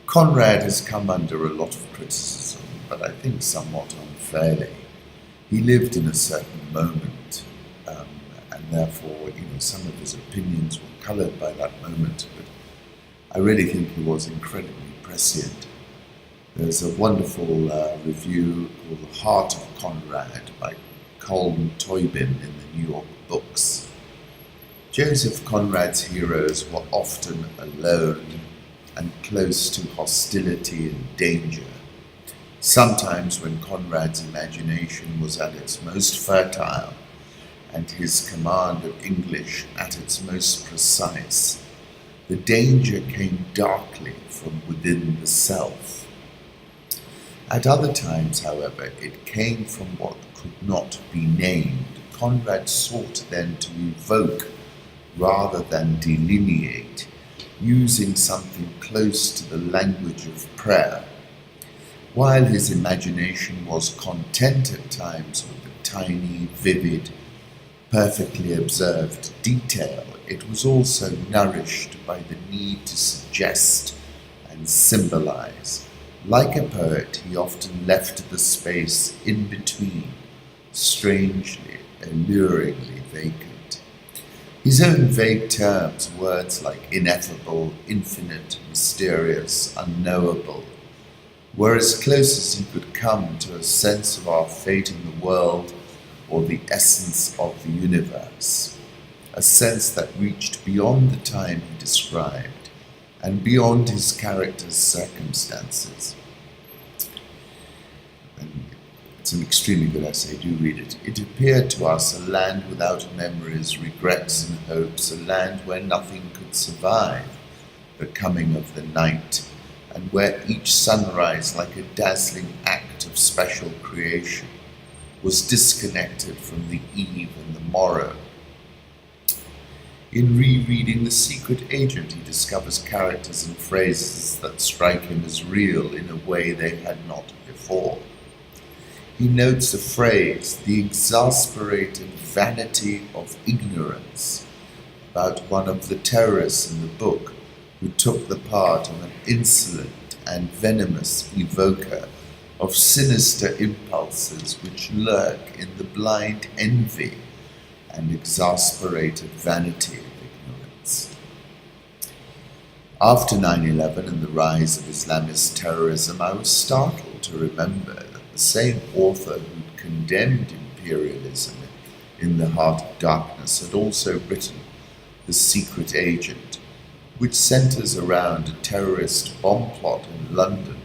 Conrad has come under a lot of criticism, but I think somewhat unfairly. He lived in a certain moment, and therefore, some of his opinions were coloured by that moment. But I really think he was incredibly prescient. There's a wonderful review called "The Heart of Conrad" by Colm Toibin in the New York Books. Joseph Conrad's heroes were often alone and close to hostility and danger. Sometimes when Conrad's imagination was at its most fertile and his command of English at its most precise, the danger came darkly from within the self. At other times, however, it came from what could not be named. Conrad sought then to evoke rather than delineate, using something close to the language of prayer. While his imagination was content at times with the tiny, vivid, perfectly observed detail, it was also nourished by the need to suggest and symbolize. Like a poet, he often left the space in between, strangely, alluringly vacant. His own vague terms, words like ineffable, infinite, mysterious, unknowable, were as close as he could come to a sense of our fate in the world or the essence of the universe, a sense that reached beyond the time he described and beyond his character's circumstances. And it's an extremely good essay, do read it. It appeared to us a land without memories, regrets and hopes, a land where nothing could survive the coming of the night, and where each sunrise, like a dazzling act of special creation, was disconnected from the eve and the morrow. In rereading The Secret Agent, he discovers characters and phrases that strike him as real in a way they had not before. He notes a phrase, "the exasperated vanity of ignorance," about one of the terrorists in the book who took the part of an insolent and venomous evoker of sinister impulses which lurk in the blind envy and exasperated vanity of ignorance. After 9/11 and the rise of Islamist terrorism, I was startled to remember that the same author who condemned imperialism in The Heart of Darkness had also written The Secret Agent, which centers around a terrorist bomb plot in London.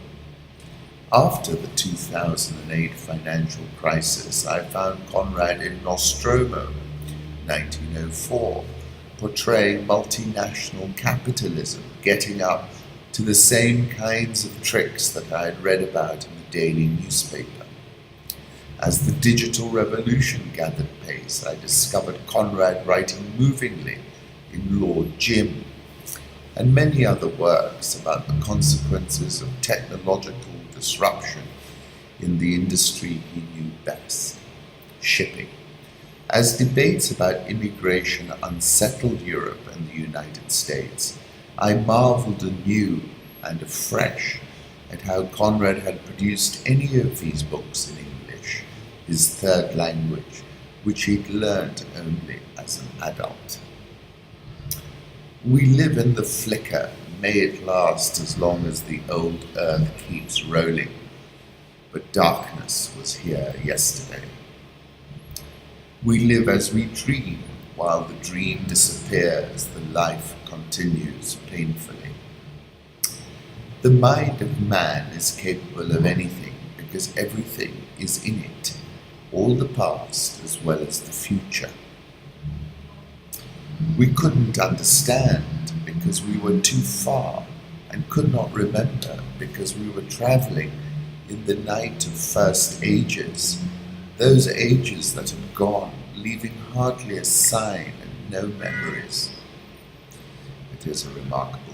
After the 2008 financial crisis, I found Conrad in Nostromo, 1904, portraying multinational capitalism getting up to the same kinds of tricks that I had read about in the daily newspaper. As the digital revolution gathered pace, I discovered Conrad writing movingly in Lord Jim, and many other works about the consequences of technological disruption in the industry he knew best, shipping. As debates about immigration unsettled Europe and the United States, I marveled anew and afresh at how Conrad had produced any of these books in English, his third language, which he'd learned only as an adult. We live in the flicker, may it last as long as the old earth keeps rolling, but darkness was here yesterday. We live as we dream, while the dream disappears, the life continues painfully. The mind of man is capable of anything because everything is in it, all the past as well as the future. We couldn't understand because we were too far, and could not remember because we were travelling in the night of first ages, those ages that had gone, leaving hardly a sign and no memories. It is a remarkable